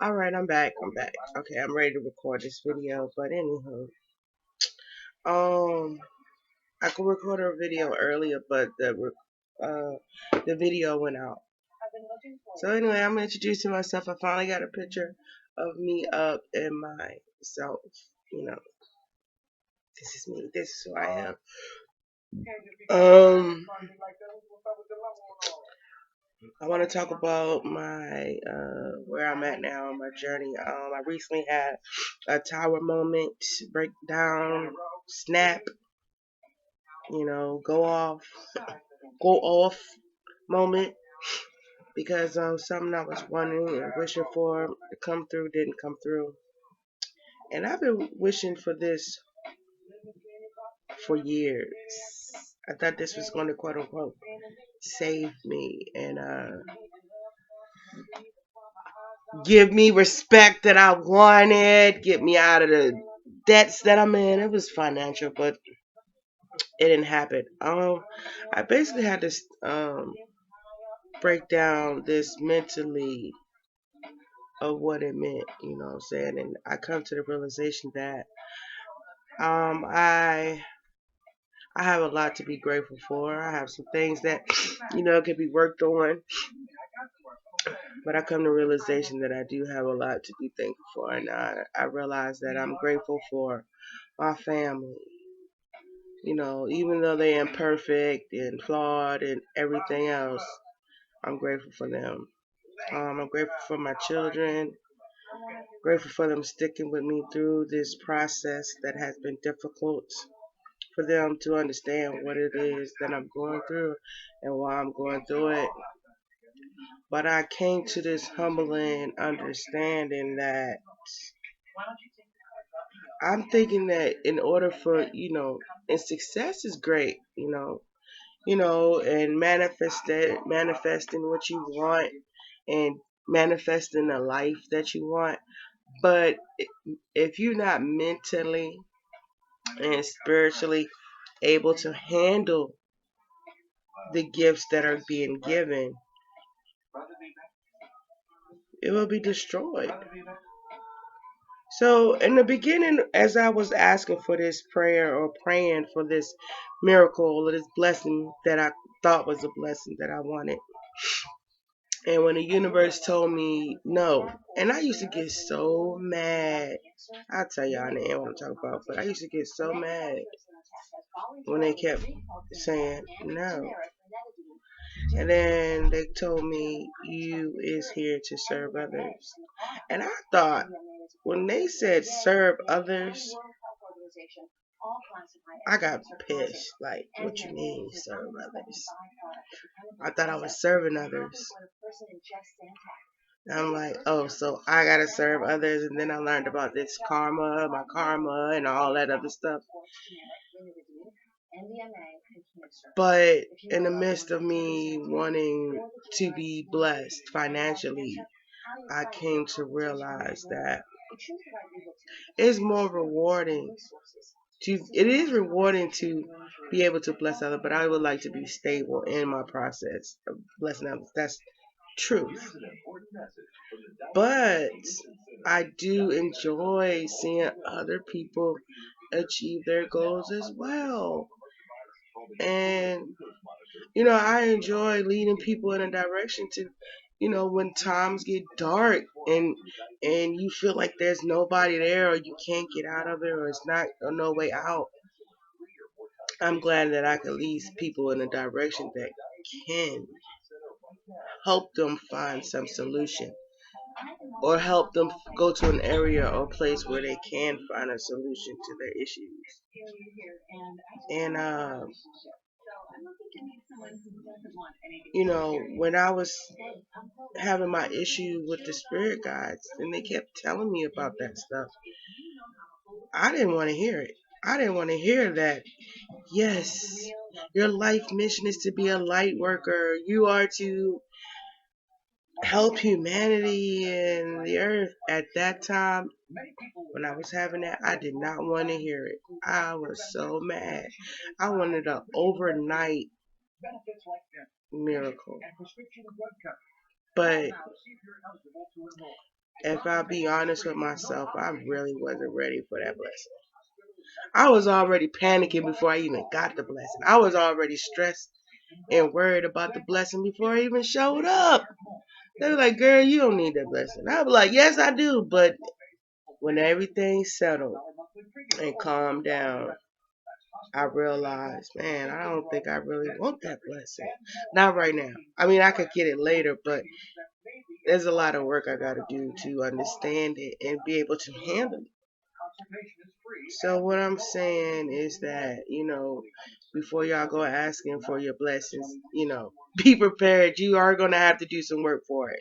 Alright, I'm back. I'm back. Okay, I'm ready to record this video. But anywho, um, I could record a video earlier, but the video went out. So anyway, I'm introducing myself. I finally got a picture of me up in myself. You know, this is me. This is who I am. Um, I want to talk about my where I'm at now in my journey. I recently had a tower moment, breakdown, snap. Go off moment because something I was wanting and wishing for to come through didn't come through. And I've been wishing for this for years. I thought this was going to quote unquote save me and give me respect that I wanted, get me out of the debts that I'm in. It was financial, but it didn't happen. I basically had to break down this mentally of what it meant, you know what I'm saying? And I come to the realization that I have a lot to be grateful for. I have some things that, can be worked on, but I come to the realization that I do have a lot to be thankful for. And I realize that I'm grateful for my family. Even though they're imperfect and flawed and everything else, I'm grateful for them. I'm grateful for my children. Grateful for them sticking with me through this process that has been difficult, for them to understand what it is that I'm going through and why I'm going through it. But I came to this humbling understanding that I'm thinking that in order for, and success is great, and manifesting what you want and manifesting a life that you want. But if you're not mentally and spiritually able to handle the gifts that are being given, it will be destroyed. So, in the beginning, as I was asking for this prayer or praying for this miracle or this blessing that I thought was a blessing that I wanted, and when the universe told me no, and I used to get so mad. I'll tell y'all in the end what I'm talking about, but I used to get so mad when they kept saying no. And then they told me, you is here to serve others. And I thought, when they said serve others, I got pissed. Like, what you mean serve others? I thought I was serving others. And I'm like, oh, so I gotta serve others. And then I learned about this karma, my karma, and all that other stuff. But in the midst of me wanting to be blessed financially, I came to realize that it's more rewarding it is rewarding to be able to bless others, but I would like to be stable in my process of blessing others. That's truth. But I do enjoy seeing other people achieve their goals as well. And I enjoy leading people in a direction to, when times get dark and you feel like there's nobody there or you can't get out of it or it's not or no way out. I'm glad that I can lead people in a direction that can help them find some solution or help them go to an area or place where they can find a solution to their issues. And when I was having my issue with the spirit guides and they kept telling me about that stuff, I didn't want to hear it. I didn't want to hear that. Yes, your life mission is to be a light worker. You are to help humanity and the earth. At that time, when I was having that, I did not want to hear it. I was so mad. I wanted an overnight miracle. But if I be honest with myself, I really wasn't ready for that blessing. I was already panicking before I even got the blessing. I was already stressed and worried about the blessing before it even showed up. They were like, girl, you don't need that blessing. I was like, yes, I do. But when everything settled and calmed down, I realized, man, I don't think I really want that blessing. Not right now. I mean, I could get it later, but there's a lot of work I got to do to understand it and be able to handle it. So what I'm saying is that, before y'all go asking for your blessings, be prepared. You are going to have to do some work for it.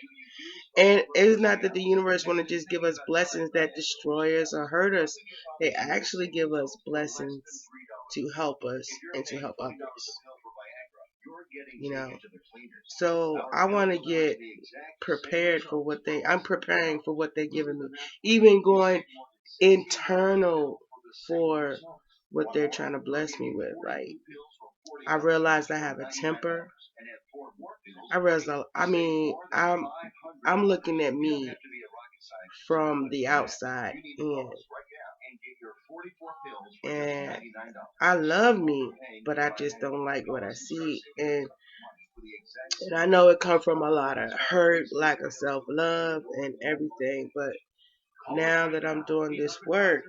And it's not that the universe want to just give us blessings that destroy us or hurt us. They actually give us blessings to help us and to help others. You know. So I want to get prepared for I'm preparing for what they're giving me. Even going internal for what they're trying to bless me with. Like, I realized I have a temper. I realized, I'm looking at me from the outside in. And I love me, but I just don't like what I see. And I know it comes from a lot of hurt, lack of self-love, and everything. But now that I'm doing this work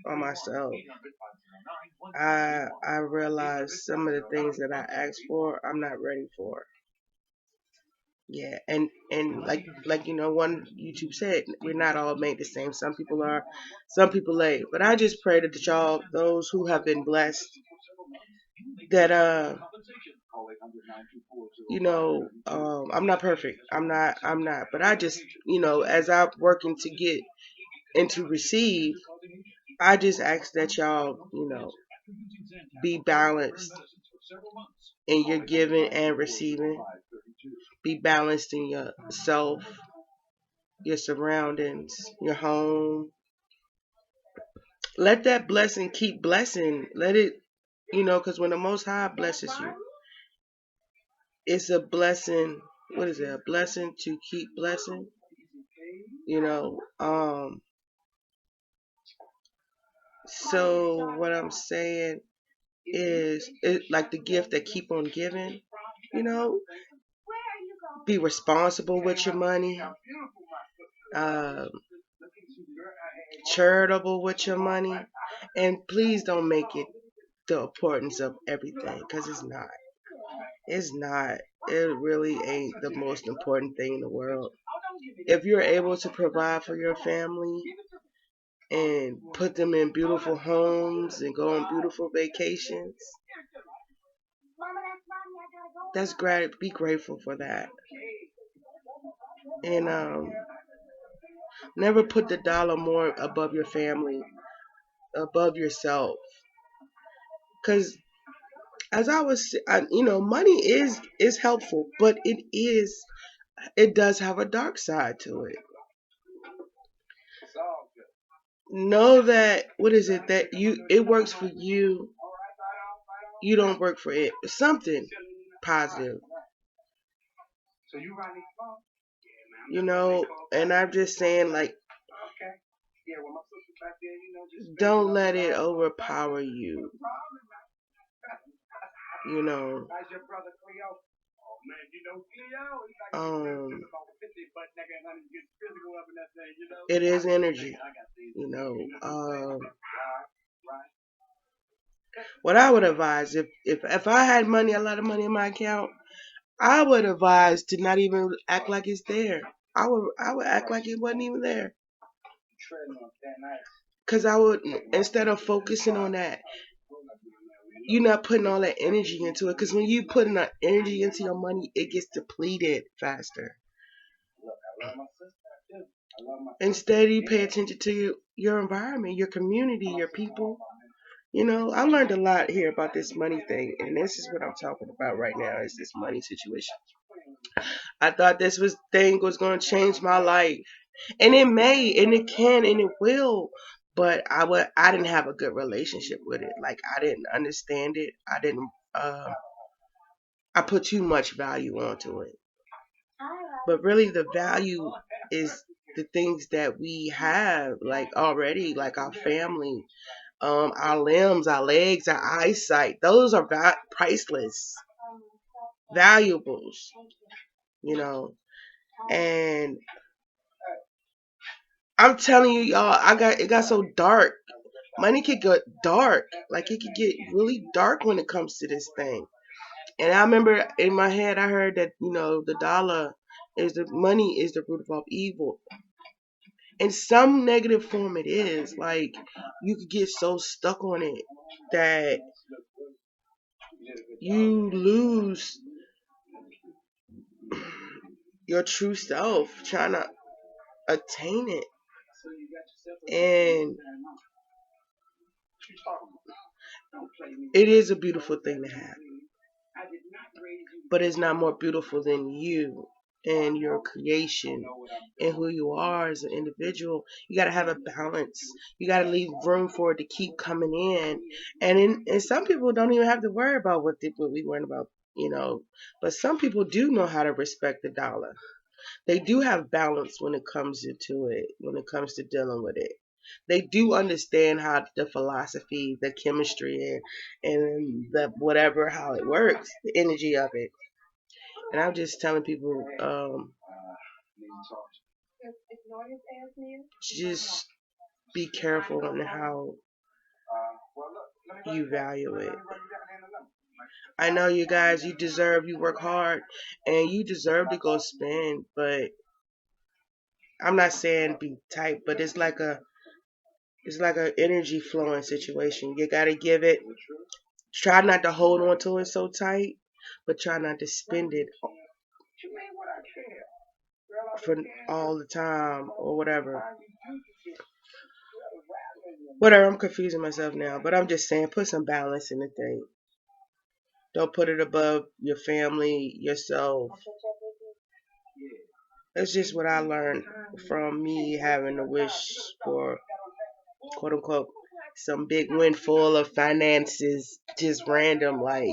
on myself, I realize some of the things that I asked for, I'm not ready for. Yeah, and like one YouTube said, we're not all made the same. Some people are, some people ain't. But I just pray that y'all, those who have been blessed, that I'm not perfect. I'm not. But I just, as I'm working to get and to receive, I just ask that y'all, be balanced in your giving and receiving. Be balanced in yourself, your surroundings, your home. Let that blessing keep blessing. Let it, because when the Most High blesses you, it's a blessing. What is it? A blessing to keep blessing. You know. So what I'm saying is, it like the gift that keep on giving. You know, be responsible with your money. Um, Charitable with your money, and please don't make it the importance of everything, because it's not. It's not. It really ain't the most important thing in the world. If you're able to provide for your family and put them in beautiful homes and go on beautiful vacations, that's great. Be grateful for that. And never put the dollar more above your family, above yourself. Because as I was, money is helpful, but it does have a dark side to it. Know that, what is it, that it works for you. You don't work for it. Something positive, and I'm just saying, like, don't let it overpower you. You know, um, it is energy. You know, what I would advise, if I had money, a lot of money in my account, I would advise to not even act like it's there. I would act like it wasn't even there. Cause I would, instead of focusing on that, you're not putting all that energy into it. Cause when you put enough energy into your money, it gets depleted faster. Instead, you pay attention to your environment, your community, your people. I learned a lot here about this money thing, and this is what I'm talking about right now, is this money situation. I thought thing was going to change my life, and it may, and it can, and it will. But I didn't have a good relationship with it. Like, I didn't understand it. I didn't. I put too much value onto it. But really, the value is the things that we have, like already, like our family, our limbs, our legs, our eyesight. Those are priceless, valuables, you know. And I'm telling you, y'all, it got so dark. Money could get dark, like it could get really dark when it comes to this thing. And I remember in my head, I heard that the dollar is the money is the root of all evil. In some negative form, it is. Like you could get so stuck on it that you lose your true self trying to attain it. And it is a beautiful thing to have, but it's not more beautiful than you and your creation and who you are as an individual. You got to have a balance. You got to leave room for it to keep coming in. And some people don't even have to worry about what we worry about, you know. But some people do know how to respect the dollar. They do have balance when it comes into it, when it comes to dealing with it. They do understand how the philosophy, the chemistry, and the whatever, how it works, the energy of it. And I'm just telling people, just be careful on how you value it. I know you guys, you work hard, and you deserve to go spend, but I'm not saying be tight, but it's like a energy flowing situation. You gotta give it. Try not to hold on to it so tight, but try not to spend it for all the time or whatever. Whatever, I'm confusing myself now, but I'm just saying put some balance in the thing. Don't put it above your family, yourself. That's just what I learned from me having a wish for quote unquote some big windfall of finances, just random like.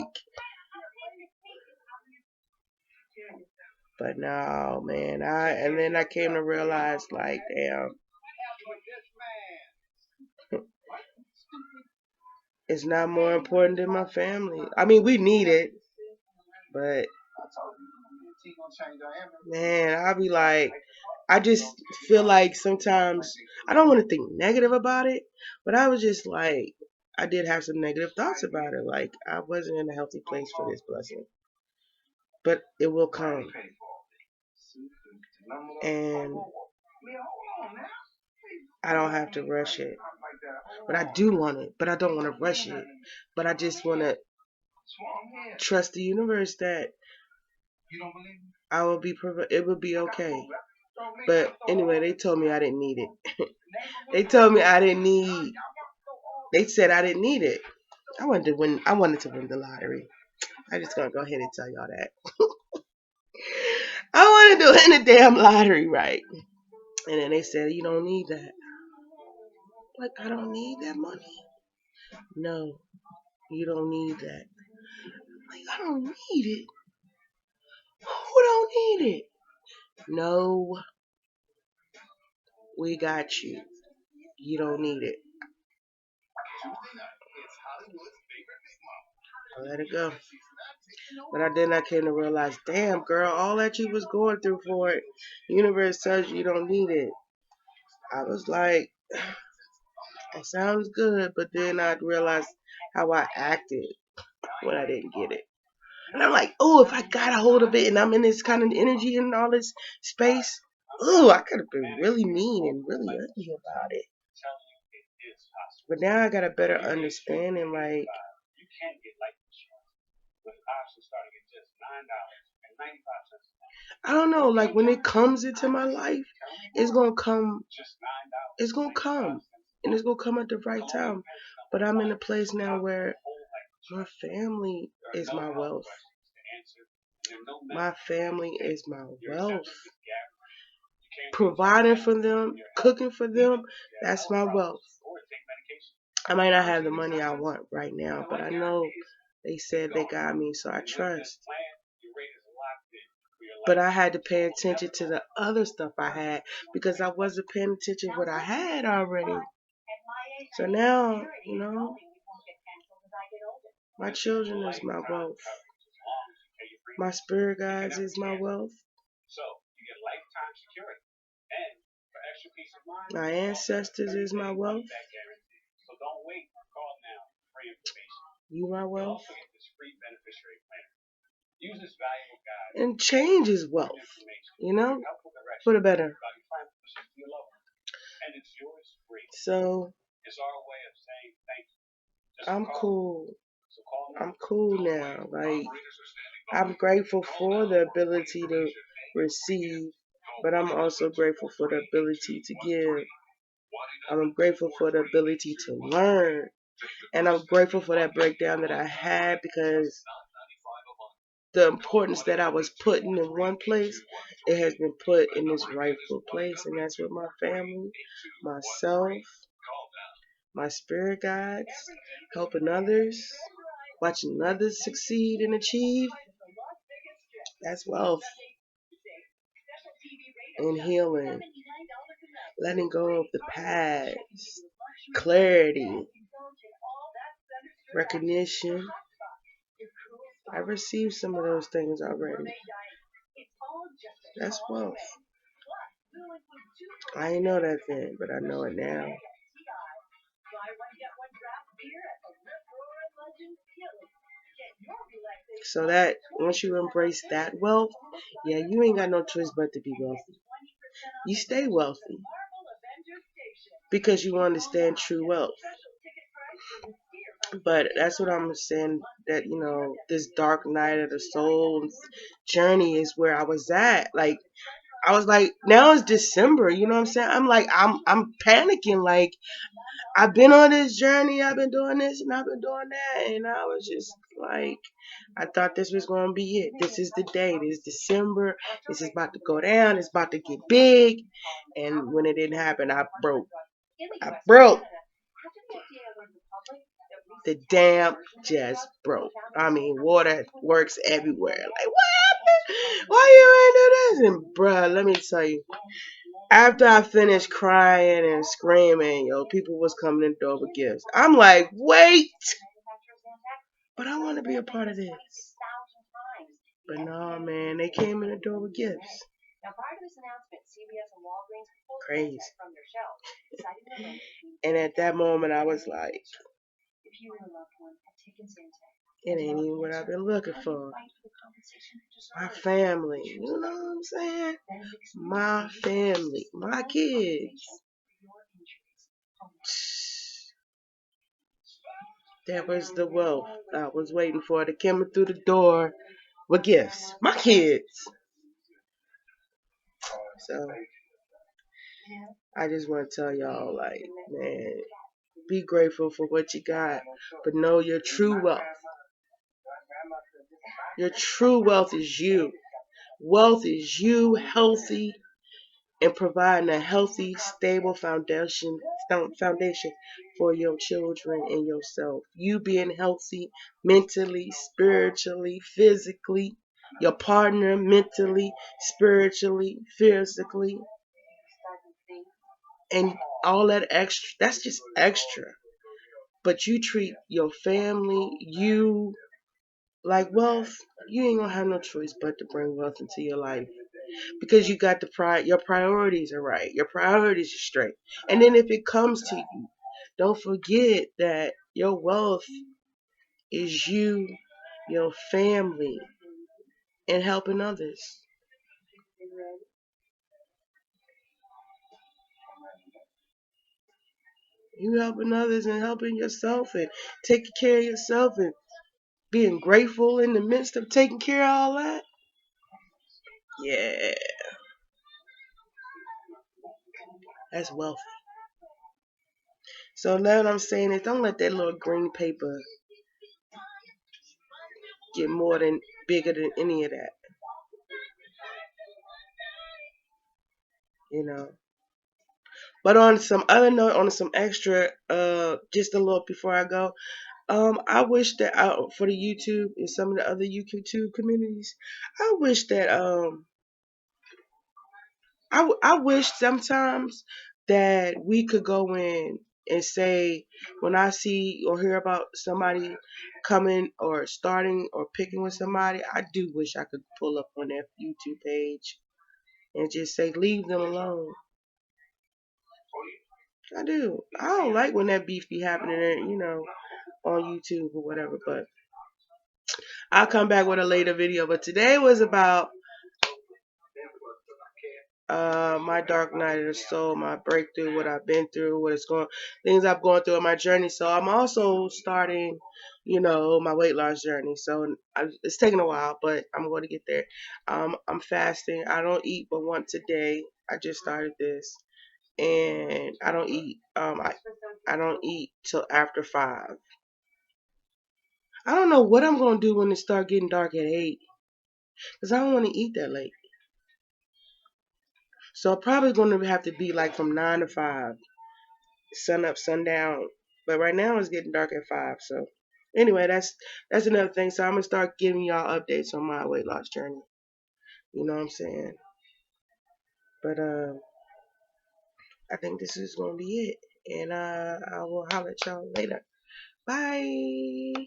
But no, man, and then I came to realize like, damn, it's not more important than my family. I mean, we need it, but man, I'll be like, I just feel like sometimes I don't want to think negative about it, but I was just like, I did have some negative thoughts about it. Like, I wasn't in a healthy place for this blessing, but it will come. And I don't have to rush it. But I do want it, but I don't want to rush it. But I just want to trust the universe that it will be okay. But anyway, they told me I didn't need it. They told me I didn't need. They said I didn't need it. I wanted to win the lottery. I just gonna go ahead and tell y'all that. I wanted to win the damn lottery, right? And then they said you don't need that. Like I don't need that money. No, you don't need that. Like I don't need it. Who don't need it? No, we got you. You don't need it. I let it go. But then I came to realize, damn girl, all that you was going through for it, the universe tells you don't need it. I was like, it sounds good, but then I realized how I acted when I didn't get it. And I'm like, oh, if I got a hold of it and I'm in this kind of energy and all this space, oh, I could have been really mean and really ugly about it. But now I got a better understanding, like, I don't know, like when it comes into my life, it's gonna come, it's gonna come, and it's gonna come at the right time. But I'm in a place now where my family is my wealth. My family is my wealth. Providing for them, cooking for them, that's my wealth. I might not have the money I want right now, but I know they said they got me, so I trust. But I had to pay attention to the other stuff I had because I wasn't paying attention to what I had already. So now, my children is my wealth. My spirit guides is my wealth. My ancestors is my wealth. You my wealth. And change is wealth, for the better. So I'm cool. I'm cool now. Like, I'm grateful for the ability to receive, but I'm also grateful for the ability to give. I'm grateful for the ability to learn. And I'm grateful for that breakdown that I had because the importance that I was putting in one place, it has been put in its rightful place. And that's with my family, myself, my spirit guides, helping others, watching others succeed and achieve. That's wealth and healing, letting go of the past, clarity, recognition. I received some of those things already. That's wealth. I didn't know that then, but I know it now. So that once you embrace that wealth, yeah, you ain't got no choice but to be wealthy. You stay wealthy because you understand true wealth. But that's what I'm saying, that this dark night of the soul journey is where I was at. Like, I was like, now it's December, you know what I'm saying? I'm like, I'm panicking. Like, I've been on this journey, I've been doing this and I've been doing that, and I was just like, I thought this was gonna be it. This is the day. This is December. This is about to go down. It's about to get big. And when it didn't happen, I broke. I broke. The dam just broke. I mean, water works everywhere. Like, what happened? Why you ain't do this? And bruh, let me tell you, after I finished crying and screaming, people was coming in the door with gifts. I'm like, wait, but I want to be a part of this. But no, man, they came in the door with gifts. Crazy. And at that moment, I was like, it ain't even what I've been looking for. My family, you know what I'm saying? My family, my kids. That was the wealth I was waiting for to come through the door with gifts. My kids. So I just want to tell y'all, like, man, be grateful for what you got, but know your true wealth. Your true wealth is you. Wealth is you healthy and providing a healthy, stable foundation for your children and yourself. You being healthy mentally, spiritually, physically, your partner mentally, spiritually, physically, and all that extra, that's just extra. But you treat your family, you like wealth, you ain't gonna have no choice but to bring wealth into your life. Because you got your priorities are right. Your priorities are straight. And then if it comes to you, don't forget that your wealth is you, your family, and helping others. You helping others and helping yourself and taking care of yourself and being grateful in the midst of taking care of all that. Yeah, that's wealthy. So now what I'm saying is, don't let that little green paper get bigger than any of that. You know. But on some other note, on some extra, just a little before I go, I wish that for the YouTube and some of the other YouTube communities, I wish that I wish sometimes that we could go in and say, when I see or hear about somebody coming or starting or picking with somebody, I do wish I could pull up on their YouTube page and just say, leave them alone. I do. I don't like when that beef be happening, on YouTube or whatever. But I'll come back with a later video. But today was about my dark night of the soul, my breakthrough, what I've been through, things I've gone through in my journey. So I'm also starting, my weight loss journey. So it's taking a while, but I'm going to get there. I'm fasting. I don't eat but once a day. I just started this, and I don't eat. I don't eat till after 5. I don't know what I'm gonna do when it start getting dark at 8, cause I don't want to eat that late. So I'm probably gonna have to be like from 9 to 5, sun up, sundown. But right now it's getting dark at 5. So anyway, that's another thing. So I'm gonna start giving y'all updates on my weight loss journey. You know what I'm saying? But I think this is gonna be it, and I will holler at y'all later. Bye.